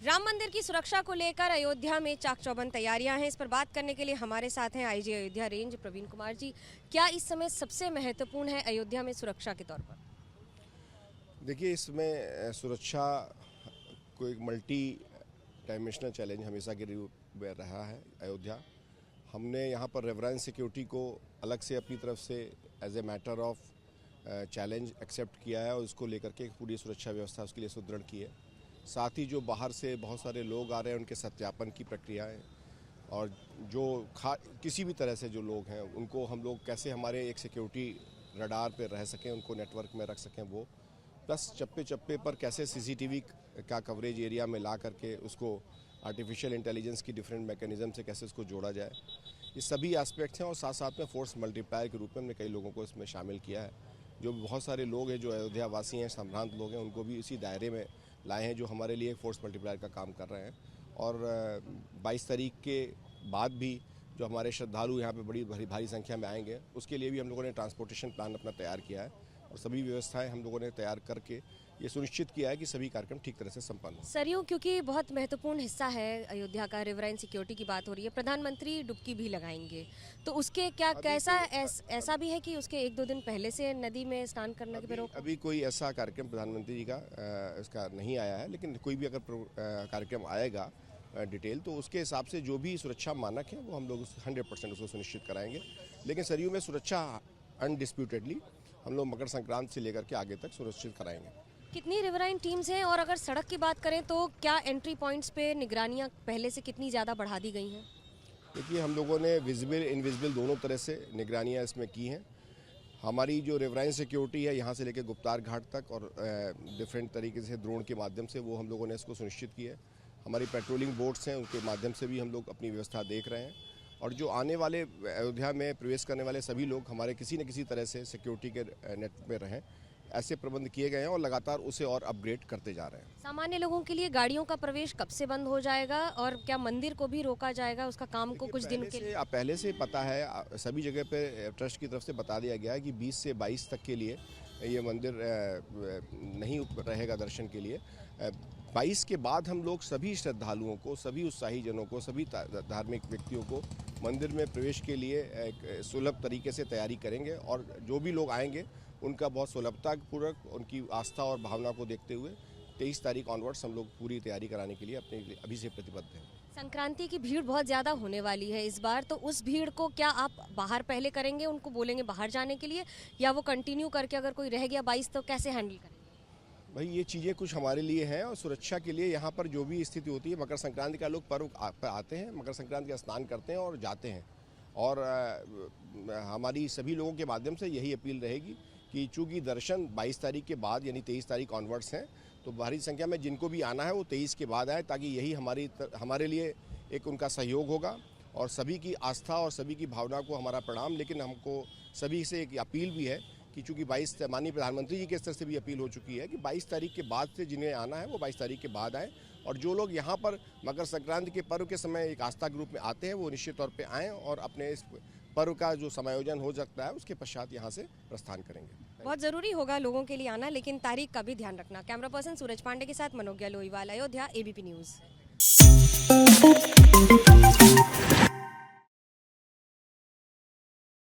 राम मंदिर की सुरक्षा को लेकर अयोध्या में चाक चौबंद तैयारियां हैं। इस पर बात करने के लिए हमारे साथ हैं आईजी अयोध्या रेंज प्रवीण कुमार जी। क्या इस समय सबसे महत्वपूर्ण है अयोध्या में सुरक्षा के तौर पर? देखिए, इसमें सुरक्षा को एक मल्टी डायमेंशनल चैलेंज हमेशा के रूप में रहा है अयोध्या। हमने यहाँ पर रेवरेंस सिक्योरिटी को अलग से अपनी तरफ से as a matter of challenge accept किया है और इसको लेकर के एक पूरी सुरक्षा व्यवस्था उसके लिए सुदृढ़ की है। साथ ही जो बाहर से बहुत सारे लोग आ रहे हैं उनके सत्यापन की प्रक्रियाएं और जो किसी भी तरह से जो लोग हैं उनको हम लोग कैसे हमारे एक सिक्योरिटी रडार पे रह सकें, उनको नेटवर्क में रख सकें, वो प्लस चप्पे चप्पे पर कैसे सीसीटीवी का कवरेज एरिया में ला करके उसको आर्टिफिशियल इंटेलिजेंस की डिफरेंट मैकेनिज्म से कैसे उसको जोड़ा जाए, ये सभी एस्पेक्ट्स हैं। और साथ साथ में फोर्स मल्टीप्लायर के रूप में हमने कई लोगों को इसमें शामिल किया है। जो बहुत सारे लोग हैं जो अयोध्या वासी हैं, संभ्रांत लोग हैं, उनको भी इसी दायरे में लाए हैं जो हमारे लिए फोर्स मल्टीप्लायर का काम कर रहे हैं। और 22 तारीख के बाद भी जो हमारे श्रद्धालु यहाँ पे बड़ी भारी संख्या में आएंगे उसके लिए भी हम लोगों ने ट्रांसपोर्टेशन प्लान अपना तैयार किया है और सभी व्यवस्थाएं हम लोगों ने तैयार करके ये सुनिश्चित किया है कि सभी कार्यक्रम ठीक तरह से संपन्न हो। सरयू क्योंकि बहुत महत्वपूर्ण हिस्सा है अयोध्या का, रिवराइन सिक्योरिटी की बात हो रही है, प्रधानमंत्री डुबकी भी लगाएंगे, तो उसके क्या कैसा ऐसा भी है कि उसके 1-2 दिन पहले से नदी में स्नान करने के रोक? अभी कोई ऐसा कार्यक्रम प्रधानमंत्री जी का इसका नहीं आया है, लेकिन कोई भी अगर कार्यक्रम आएगा डिटेल तो उसके हिसाब से जो भी सुरक्षा मानक है वो हम लोग 100% उसको सुनिश्चित कराएंगे। लेकिन सरयू में सुरक्षा अनडिस्प्यूटेडली हम लोग मकर संक्रांति से लेकर के आगे तक सुनिश्चित कराएंगे। कितनी रिवराइन टीम्स हैं और अगर सड़क की बात करें तो क्या एंट्री पॉइंट्स पे निगरानियां पहले से कितनी ज़्यादा बढ़ा दी गई हैं? देखिए, हम लोगों ने विजिबल इनविजिबल दोनों तरह से निगरानियां इसमें की हैं। हमारी जो रिवराइन सिक्योरिटी है यहाँ से लेकर गुप्तार घाट तक और डिफरेंट तरीके से ड्रोन के माध्यम से वो हम लोगों ने इसको सुनिश्चित किया है। हमारी पेट्रोलिंग बोट्स हैं उनके माध्यम से भी हम लोग अपनी व्यवस्था देख रहे हैं। और जो आने वाले अयोध्या में प्रवेश करने वाले सभी लोग हमारे किसी न किसी तरह से सिक्योरिटी के नेट में रहें, ऐसे प्रबंध किए गए हैं और लगातार उसे और अपग्रेड करते जा रहे हैं। सामान्य लोगों के लिए गाड़ियों का प्रवेश कब से बंद हो जाएगा और क्या मंदिर को भी रोका जाएगा उसका काम को कुछ दिन के लिए? पहले से पता है, सभी जगह पे ट्रस्ट की तरफ से बता दिया गया है कि 20 से 22 तक के लिए ये मंदिर नहीं रहेगा दर्शन के लिए। 22 के बाद हम लोग सभी श्रद्धालुओं को, सभी उत्साही जनों को, सभी धार्मिक व्यक्तियों को मंदिर में प्रवेश के लिए एक सुलभ तरीके से तैयारी करेंगे और जो भी लोग आएंगे उनका बहुत सुलभतापूर्वक उनकी आस्था और भावना को देखते हुए 23 तारीख ऑनवर्ड्स हम लोग पूरी तैयारी कराने के लिए अपने अभी से प्रतिबद्ध हैं। संक्रांति की भीड़ बहुत ज़्यादा होने वाली है इस बार, तो उस भीड़ को क्या आप बाहर पहले करेंगे, उनको बोलेंगे बाहर जाने के लिए, या वो कंटिन्यू करके अगर कोई रह गया 22 तो कैसे हैंडल करेंगे? भाई, ये चीज़ें कुछ हमारे लिए हैं और सुरक्षा के लिए यहाँ पर जो भी स्थिति होती है, मकर संक्रांति का लोग पर्व पर आते हैं, मकर संक्रांति का स्नान करते हैं और जाते हैं। और हमारी सभी लोगों के माध्यम से यही अपील रहेगी कि चूँकि दर्शन 22 तारीख के बाद यानी 23 तारीख ऑनवर्ड्स हैं, तो भारी संख्या में जिनको भी आना है वो 23 के बाद आए, ताकि यही हमारे लिए एक उनका सहयोग होगा। और सभी की आस्था और सभी की भावना को हमारा प्रणाम। लेकिन हमको सभी से एक अपील भी है कि चूँकि 22 माननीय प्रधानमंत्री जी के स्तर से भी अपील हो चुकी है कि 22 तारीख के बाद से जिन्हें आना है वो 22 तारीख के बाद आएँ, और जो लोग यहाँ पर मकर संक्रांति के पर्व के समय एक आस्था के रूप में आते हैं वो निश्चित तौर पे आएँ और अपने इस पर्व का जो समायोजन हो सकता है उसके पश्चात यहाँ से प्रस्थान करेंगे। बहुत ज़रूरी होगा लोगों के लिए आना, लेकिन तारीख का भी ध्यान रखना। कैमरा पर्सन सूरज पांडे के साथ मनोज लोईवाल, अयोध्या, एबीपी न्यूज़।